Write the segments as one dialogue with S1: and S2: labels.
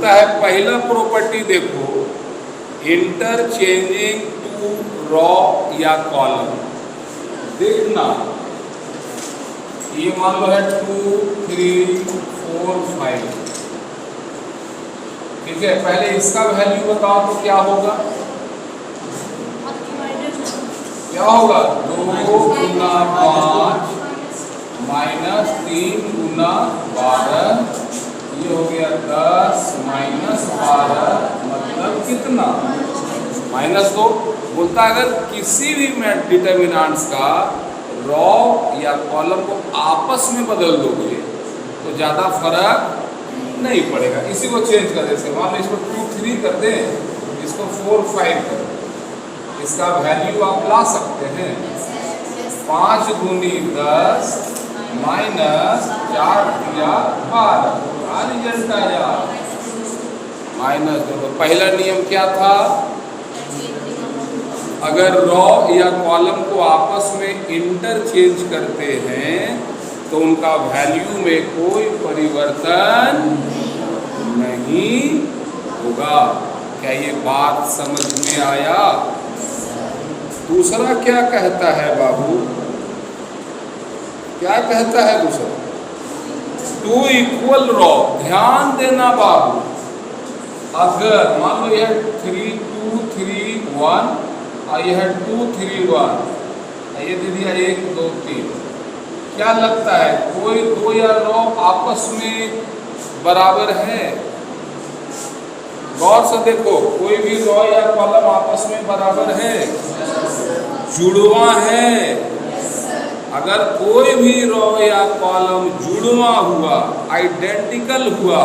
S1: बोलता है पहला प्रॉपर्टी देखो, इंटरचेंजिंग टू रॉ या कॉलम। देखना ये मान लो है 2, 3, 4, 5, ठीक है। पहले इसका वैल्यू बताओ तो क्या होगा, क्या होगा 2 गुना 5 माइनस 3 गुना 12, ये हो गया 10 माइनस 12 मतलब कितना -2। बोलता अगर किसी भी डिटर्मिनेंट्स का रॉ या कॉलम को आपस में बदल दोगे तो ज़्यादा फर्क नहीं पड़ेगा। इसी को चेंज कर दे, मान लो इसको 2, 3 कर दें, इसको 4, 5 कर दें, इसका वैल्यू आप ला सकते हैं 5 गुनी 10 माइनस 4 दिया 12, रिजल्ट आया -2। तो पहला नियम क्या था, अगर रॉ या कॉलम को आपस में इंटरचेंज करते हैं तो उनका वैल्यू में कोई परिवर्तन नहीं होगा। क्या ये बात समझ में आया? दूसरा क्या कहता है बाबू, क्या कहता है दूसरा, 2 इक्वल रॉ। ध्यान देना बाबू, अगर मान लो यह 3, 2, 3, 1 और यह 2, 3, 1, ये दे दिया 1, 2, 3, क्या लगता है कोई दो या रॉ आपस में बराबर है? गौर से देखो, कोई भी रॉ या कॉलम आपस में बराबर है, जुड़वा है। अगर कोई भी रॉ या कॉलम जुड़वा हुआ, आइडेंटिकल हुआ,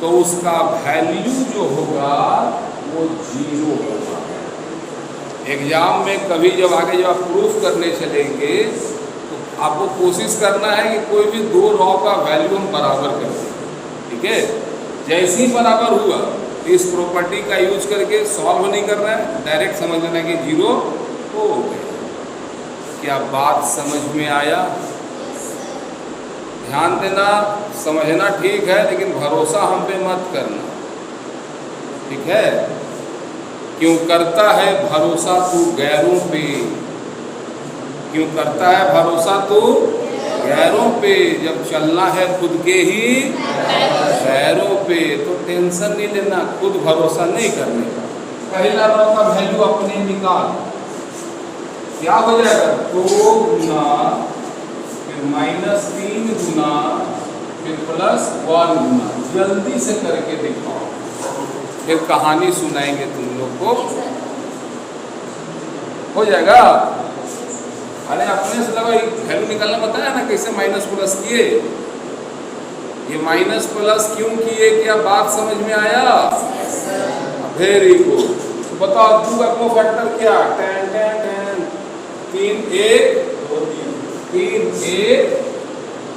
S1: तो उसका वैल्यू जो होगा वो 0 होगा। एग्जाम में कभी जब आगे जब आप प्रूफ करने चलेंगे तो आपको कोशिश करना है कि कोई भी दो रॉ का वैल्यू हम बराबर कर दें, ठीक है। जैसे ही बराबर हुआ इस प्रॉपर्टी का यूज करके सॉल्व नहीं करना है, डायरेक्ट समझ लेना है कि 0 हो गया। क्या बात समझ में आया? ध्यान देना, समझना ठीक है, लेकिन भरोसा हम पे मत करना, ठीक है। क्यों करता है भरोसा तू गैरों पे, क्यों करता है भरोसा तू गैरों पे, जब चलना है खुद के ही पैरों पे। तो टेंशन नहीं लेना, खुद भरोसा नहीं करने का। पहला रॉ का वैल्यू अपने निकाल, क्या हो जाएगा 2 गुना फिर -3 गुना फिर +1 गुना। जल्दी से करके दिखाओ, फिर कहानी सुनाएंगे तुम लोग को, हो जाएगा। अरे अपने से लगा वैल्यू निकालना बताया ना कैसे माइनस प्लस किए। ये माइनस प्लस क्यों किए, क्या बात समझ में आया? Very good. तो बताओ 2 का कोफैक्टर क्या, 3 1 3 1,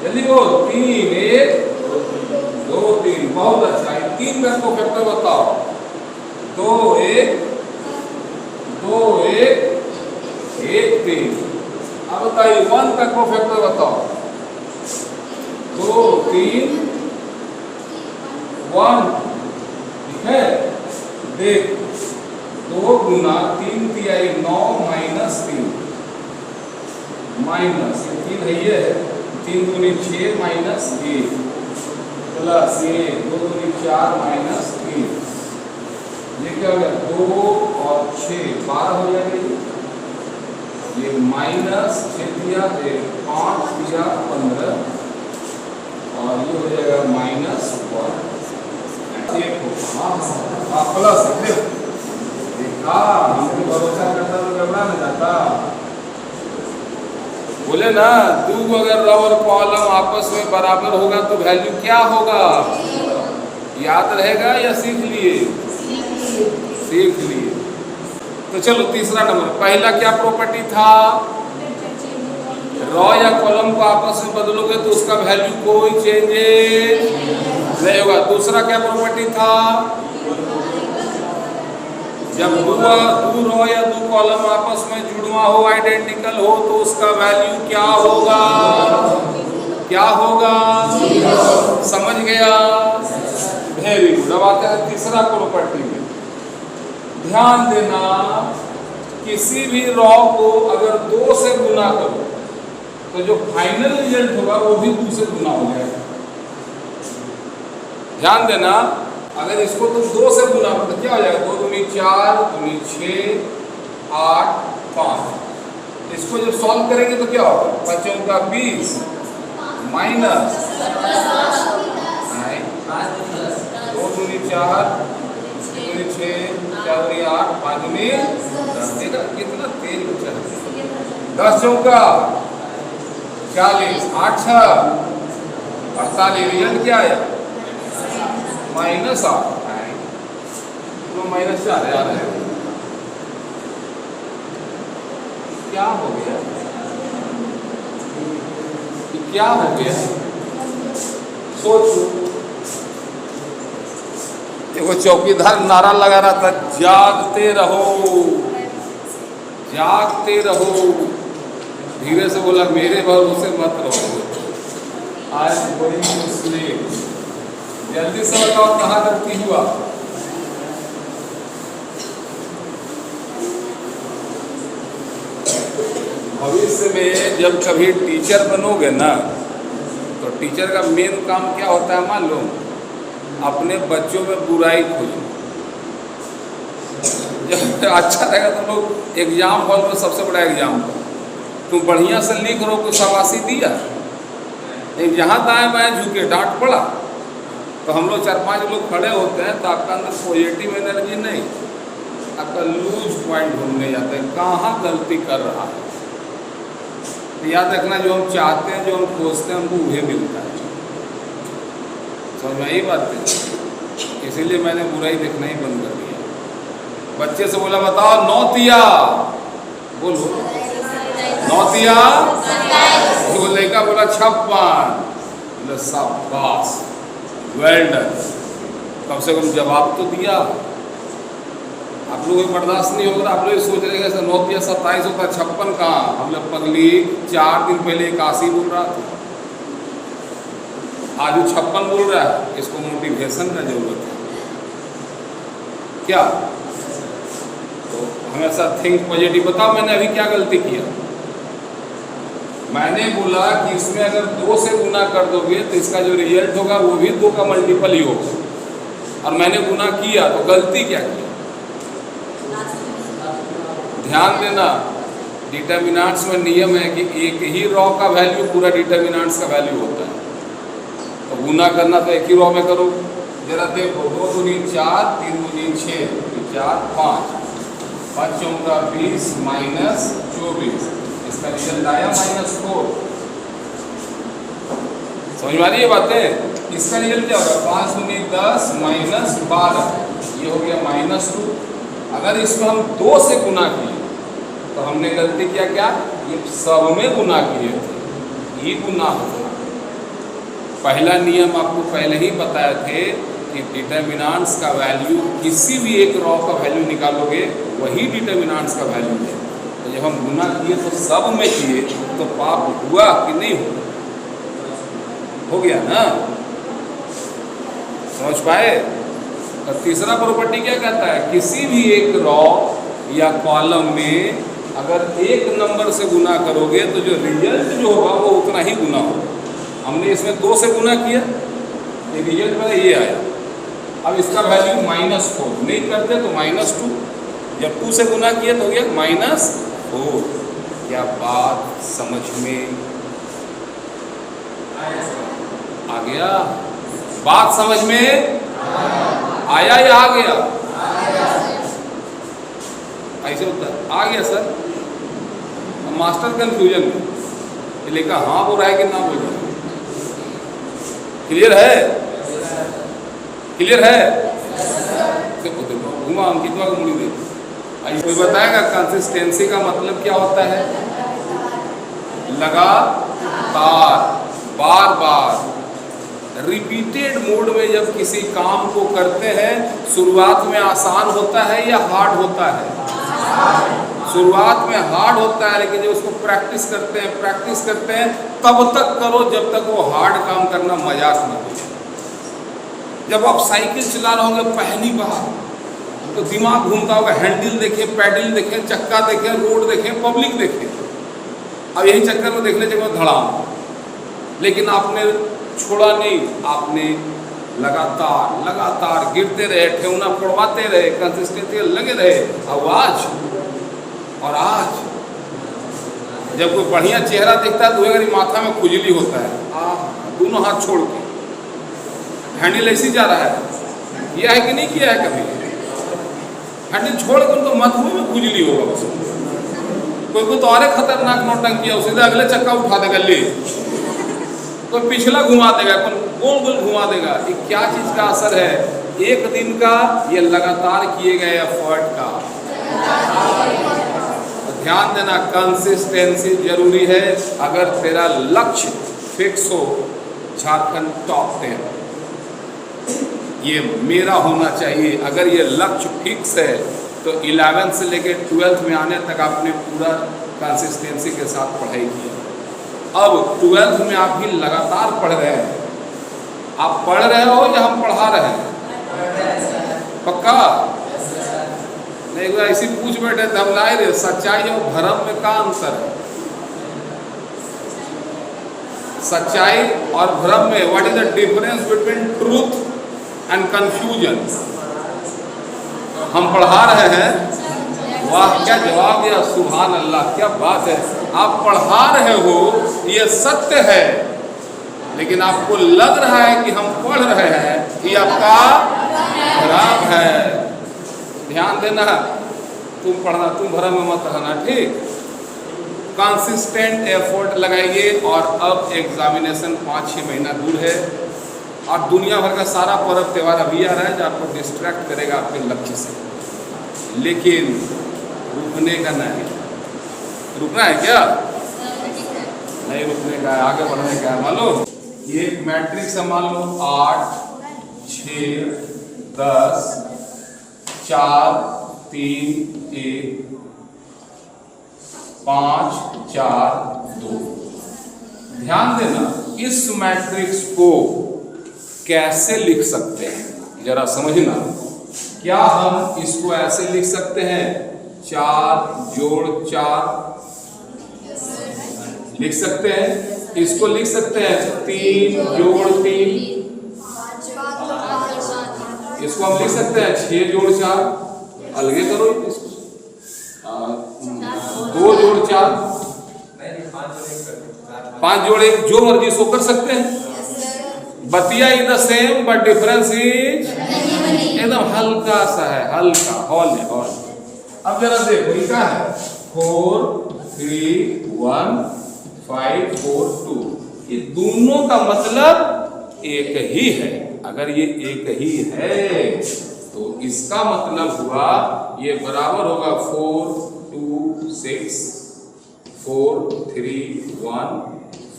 S1: जल्दी बोल, 3 1 2 3, बहुत अच्छा। 3 का कोफैक्टर बताओ, 2 1 2 1 1 3। अब बताइए 1 का कोफैक्टर बताओ, 2 3 1, ठीक है। देख 2 गुना 3 दिया 9 -3 माइनस 3 है, ये 3 दूनी 6 -1 प्लस ये 2 दूनी 4 -3, ये क्या हो गया 2 और 6 12 हो जाएगा। ये -6 दिया 5 दिया 15 और ये हो जाएगा -1। देखो हाँ प्लस देखा, हमको भरोसा करता तो घबरा नहीं जाता। बोले ना 2 अगर रॉ और कॉलम आपस में बराबर होगा तो वैल्यू क्या होगा, याद रहेगा या सीख लिए? सीख लिए। तो चलो तीसरा नंबर, पहला क्या प्रॉपर्टी था, रॉ या कॉलम को आपस में बदलोगे तो उसका वैल्यू कोई चेंजेस नहीं होगा। दूसरा क्या प्रॉपर्टी था, जब 2 रॉ या 2 कॉलम आपस में जुड़वा हो, आइडेंटिकल हो, तो उसका वैल्यू क्या होगा, क्या होगा? समझ गया? Very good. जब आते हैं तीसरा प्रॉपर्टी में, ध्यान देना किसी भी रॉ को अगर 2 से गुना करो तो जो फाइनल रिजल्ट होगा वो भी 2 से गुना हो जाएगा। ध्यान देना, अगर इसको तुम 2 से गुना करो तो क्या हो जाएगा, 2 दूनी 4, 2 दूनी 6, 8, 5। इसको जब सॉल्व करेंगे तो क्या होगा, 5 का 20 माइनस 2 दूनी 4, 2 दूनी 6, 4 दूनी 8, 5 दूनी 10। देखा कितना तेज बचा है। 10 चौका 40, 8 6 48। रिजल्ट क्या आया, -8। तो -4 आ रहा है। क्या हो गया, क्या हो गया, सोचो। देखो चौकीदार नारा लगा रहा था, जागते रहो जागते रहो। धीरे से बोला, मेरे भरोसे मत रहो। आज बड़ी मुश्किल, जल्दी से बताओ कहाँ गलती हुआ। भविष्य में जब कभी टीचर बनोगे ना, तो टीचर का मेन काम क्या होता है, मान लो अपने बच्चों में बुराई खोजो। जब अच्छा रहेगा तो लोग एग्जाम हॉल में सबसे बड़ा एग्जाम हो, तुम बढ़िया से लिख रहो, कुछ शाबाशी दिया, लेकिन जहाँ दाएं बाएं झुके डांट पड़ा, तो हम लोग 4-5 लोग खड़े होते हैं, तो आपका अंदर पॉजिटिव एनर्जी नहीं, आपका लूज पॉइंट ढूंढने जाते हैं, कहाँ गलती कर रहा है। तो याद रखना, जो हम चाहते हैं, जो हम खोजते हैं, हमको वही मिलता है। समझ में यही बात है। इसीलिए मैंने बुराई देखना ही बंद कर दिया। बच्चे से बोला, बताओ 9 तिया, बोलो 9 तिया। वो लड़का बोला 56। शाबाश, वेल डन, कम से कम जवाब तो दिया। आप लोगों को बर्दाश्त नहीं होगा, आप लोग सोच रहे हैं 9 तिया 27 होता, 56 कहाँ। हम लोग पगली 4 दिन पहले 81 बोल रहा था, आज वो 56 बोल रहा है। इसको मोटिवेशन का जरूरत है क्या। तो हमेशा थिंक पॉजिटिव। बताओ मैंने अभी क्या गलती किया, मैंने बोला कि इसमें अगर 2 से गुना कर दोगे तो इसका जो रिजल्ट होगा वो भी 2 का मल्टीपल ही होगा, और मैंने गुना किया, तो गलती क्या की। ध्यान देना, डिटर्मिनेंट्स में नियम है कि एक ही रॉ का वैल्यू पूरा डिटर्मिनेंट्स का वैल्यू होता है। तो गुना करना तो एक ही रॉ में करो। जरा देखो, 2 दूनी 4, 3 दूनी 6, 4 5, 5 चौका 20 माइनस 24। इसका रिजल्ट आया -4। समझ में आ रही है बातें। इसका रिजल्ट क्या होगा, 5 दूनी 10 माइनस 12, ये हो गया -2। अगर इसमें हम 2 से गुना किए तो हमने गलती किया, क्या, ये सब में गुना किए थे, ये गुना होगा। पहला नियम आपको पहले ही बताए थे कि डिटर्मिनेंट्स का वैल्यू, किसी भी एक रॉ का वैल्यू निकालोगे वही डिटर्मिनेंट्स का वैल्यू है। तो जब हम गुना किए तो सब में किए, तो पाप हुआ कि नहीं हुआ, हो गया ना। समझ पाए। और तीसरा प्रॉपर्टी क्या कहता है, किसी भी एक रॉ या कॉलम में अगर 1 नंबर से गुना करोगे तो जो रिजल्ट जो होगा वो उतना ही गुना होगा। हमने इसमें 2 से गुना किया, ये रिजल्ट मेरा ये आया। अब इसका वैल्यू -4, नहीं करते तो -2, जब 2 से गुना किया तो हो गया -4। क्या बात समझ में आ गया, बात समझ में आया या आ गया। ऐसे होता है, आ गया सर। मास्टर कंफ्यूजन में लिखा, हाँ बोल रहा है कि ना बोल रहा है। क्लियर है, क्लियर है। देखो देखो, घुमा अंकितवा को मुड़ी दे। कोई बताएगा कंसिस्टेंसी का मतलब क्या होता है, लगातार, बार बार, रिपीटेड मोड में जब किसी काम को करते हैं, शुरुआत में आसान होता है या हार्ड होता है। शुरुआत में हार्ड होता है, लेकिन जब उसको प्रैक्टिस करते हैं तब तक करो जब तक वो हार्ड काम करना मजाक न हो। जब आप साइकिल चला रहे होंगे पहली बार तो दिमाग घूमता होगा, हैंडल देखें, पैडल देखें, चक्का देखें, रोड देखें, पब्लिक देखें। अब यही चक्कर में देखने चक्कर धड़ाम, लेकिन आपने छोड़ा नहीं, आपने लगातार लगातार गिरते रहे, ठेहुना पड़वाते रहे, कंसिस्टेंसी लगे रहे। और आज जब कोई बढ़िया चेहरा दिखता है तो अगर माथा में खुजली होता है, दोनों हाथ छोड़ के हैंडल ऐसे जा रहा है, यह है कि नहीं किया है कभी? हैंडल छोड़ के उनको माथे में खुजली होगा बस। कोई तो और खतरनाक नौटंकी है, उसे अगले चक्का उठा देगा, ले कोई पिछला घुमा देगा, कोई गोल गोल घुमा देगा। ये क्या चीज का असर है? एक दिन का, ये लगातार किए गए एफर्ट का। ध्यान देना, कंसिस्टेंसी जरूरी है। अगर तेरा लक्ष्य फिक्स हो, झारखंड टॉप 10 ये मेरा होना चाहिए। अगर ये लक्ष्य फिक्स है तो 11th से लेकर 12th में आने तक आपने पूरा कंसिस्टेंसी के साथ पढ़ाई की। अब 12th में आप भी लगातार पढ़ रहे हैं। आप पढ़ रहे हो या हम पढ़ा रहे हैं? पक्का? नहीं, एक बार ऐसी पूछ बैठे थे हम, लाए रे सच्चाई और भ्रम में क्या अंतर है? सच्चाई और भ्रम में what is the difference between truth and confusion? हम पढ़ा रहे हैं। वाह, क्या जवाब दिया, सुभान अल्लाह, क्या बात है। आप पढ़ा रहे हो, ये सत्य है, लेकिन आपको लग रहा है कि हम पढ़ रहे हैं, ये आपका भ्रम है। ध्यान देना, तुम पढ़ना, तुम भ्रम में मत रहना, ठीक? कंसिस्टेंट एफर्ट लगाइए। और अब एग्जामिनेशन 5-6 महीना दूर है और दुनिया भर का सारा पर्व त्यौहार अभी आ रहा है जो आपको डिस्ट्रैक्ट करेगा आपके लक्ष्य से, लेकिन रुकने का नहीं। रुकना है क्या? नहीं रुकने का है, आगे बढ़ने का है। मान लो ये मैट्रिक्स है, मान लो 8, 6, 10, 4, 3, 1, 5, 4, 2। ध्यान देना, इस मैट्रिक्स को कैसे लिख सकते हैं जरा समझना। क्या हम इसको ऐसे लिख सकते हैं 4 जोड़ 4 लिख सकते हैं? इसको लिख सकते हैं 3 जोड़ 3, इसको हम लिख सकते हैं 6 जोड़ 4, अलगे करो इसको 2 जोड़ 4, 5 जोड़ 1, जो मर्जी सो कर सकते हैं। बतिया is the same but difference is एकदम हल्का सा है, हल्का हॉल है, हॉल। अब जरा देखो ये क्या है, 4 3 1 5 4 2, ये दोनों का मतलब एक ही है। अगर ये एक ही है तो इसका मतलब हुआ ये बराबर होगा 4 2 6 4 3 1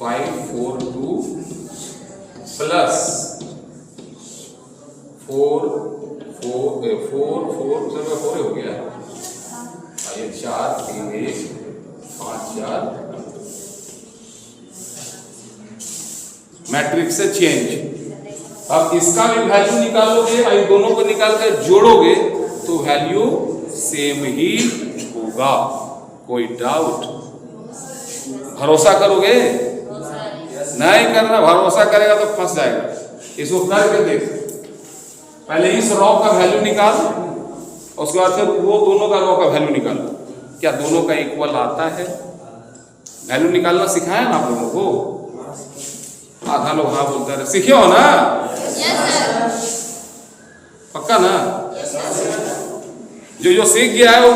S1: 5 4 2 प्लस 4 हो गया, ये 4 3 1 5 4 मैट्रिक्स से चेंज। अब इसका भी वैल्यू निकालोगे और दोनों को निकाल कर जोड़ोगे तो वैल्यू सेम ही होगा। कोई डाउट? भरोसा करोगे? नहीं करना, भरोसा करेगा तो फंस जाएगा। इसको करके देख, पहले इस रॉ का वैल्यू निकाल, उसके बाद फिर वो दोनों का रॉ का वैल्यू निकालो। क्या दोनों का इक्वल आता है? वैल्यू निकालना सिखाया ना आप लोगों को? आधा लोग हाँ बोलते रहे, सीखे हो ना? पक्का ना? जो सीख गया है वो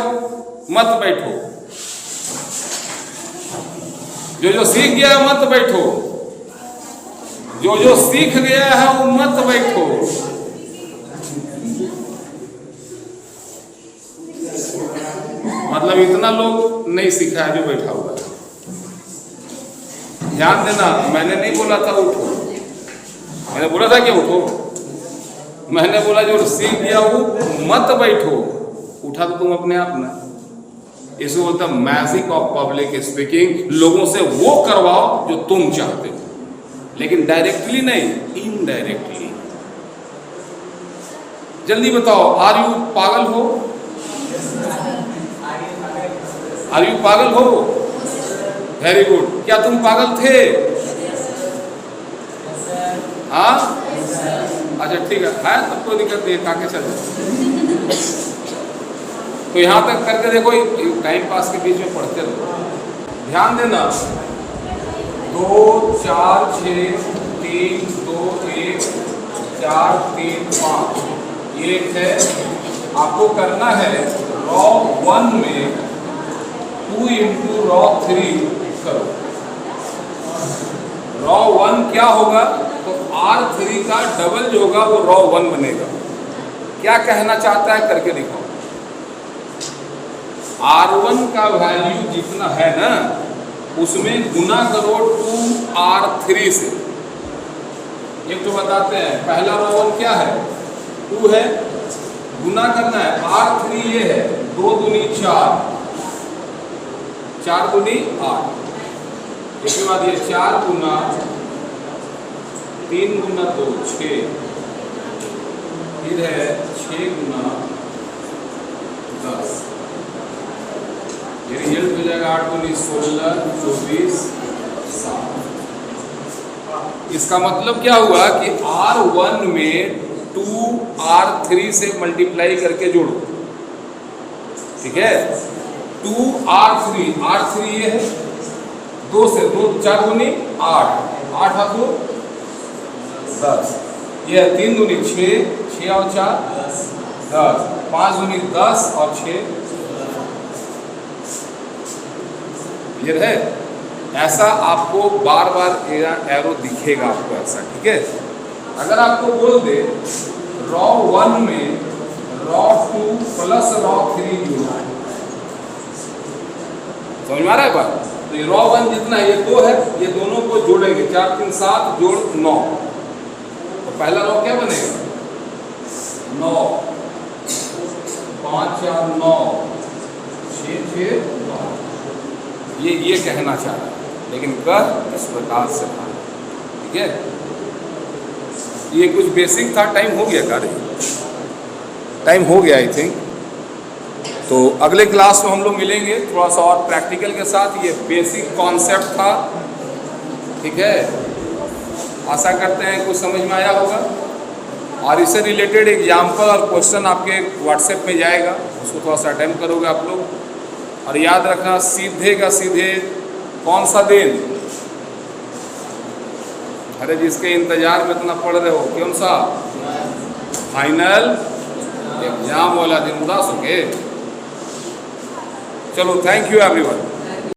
S1: मत बैठो, जो सीख गया है मत बैठो, जो सीख गया है वो मत बैठो। मतलब इतना लोग नहीं सीखा है जो बैठा हुआ है। ध्यान देना, मैंने नहीं बोला था उठो, मैंने बोला था क्या उठो? मैंने बोला जो सीख गया वो मत बैठो। उठा तो तुम अपने आप ना। इसको बोलता मैजिक ऑफ पब्लिक स्पीकिंग। लोगों से वो करवाओ जो तुम चाहते हो, लेकिन डायरेक्टली नहीं, इनडायरेक्टली। जल्दी बताओ, आर यू पागल हो? आर यू पागल हो? Very good. क्या तुम पागल थे? हाँ, अच्छा ठीक है तब कोई दिक्कत नहीं, ताकि चल जाए। तो यहाँ तक करके देखो, टाइम पास के बीच में पढ़ते रहो। ध्यान देना, 2 4 6 3 2 1 4 3 5 ये है। आपको करना है रॉ 1 में 2 इंटू रॉ 3 करो। रॉ 1 क्या होगा? तो R3 का डबल जो होगा वो रॉ 1 बनेगा। क्या कहना चाहता है करके दिखाओ। R1 का वैल्यू जितना है ना, उसमें गुना करो 2R3 से। एक तो बताते हैं, पहला रॉ 1 क्या है? 2 है, गुना करना है R3 ये है, 2 दूनी 4, 4 दूनी 8। इसके बाद ये 4 गुना 3 गुना 2 6, फिर है 6 गुना 10, ये रिजल्ट हो जाएगा 8 दूनी 16 24 7। इसका मतलब क्या हुआ कि R1 में 2R3 से मल्टीप्लाई करके जोड़ो, ठीक है। 2R3, R3 ये है, 2 से 2 4 दूनी 8, 8 हाथ 10, ये है 3 दूनी 6, 6 और 4 10, 5 दूनी 10 और 6 ये है। ऐसा आपको बार बार एरो दिखेगा आपको ऐसा, ठीक है। अगर आपको बोल दे रॉ 1 में रॉ 2 प्लस रॉ 3 जोड़ना है, समझ में आ रहा है बात? तो ये रॉ 1 जितना है, ये 2 है, ये दोनों को जोड़ेंगे, 4 3 7 जोड़ 9। तो पहला रॉ क्या बनेगा? 9, 5 4 9, 6 6 9। ये कहना चाह रहा है, लेकिन कर इस प्रकार से, ठीक है। ये कुछ बेसिक था। टाइम हो गया कार्य, टाइम हो गया आई थिंक। तो अगले क्लास में हम लोग मिलेंगे थोड़ा सा और प्रैक्टिकल के साथ। ये बेसिक कॉन्सेप्ट था, ठीक है। आशा करते हैं कुछ समझ में आया होगा। और इससे रिलेटेड एग्जाम्पल और क्वेश्चन आपके व्हाट्सएप में जाएगा, उसको थोड़ा सा अटेम्प्ट करोगे आप लोग। और याद रखना, सीधे का सीधे कौन सा दिन? अरे जिसके इंतजार में इतना पढ़ रहे हो, कौन सा? फाइनल एग्जाम वाला दिन। उदास हो गए? चलो, थैंक यू एवरीवन।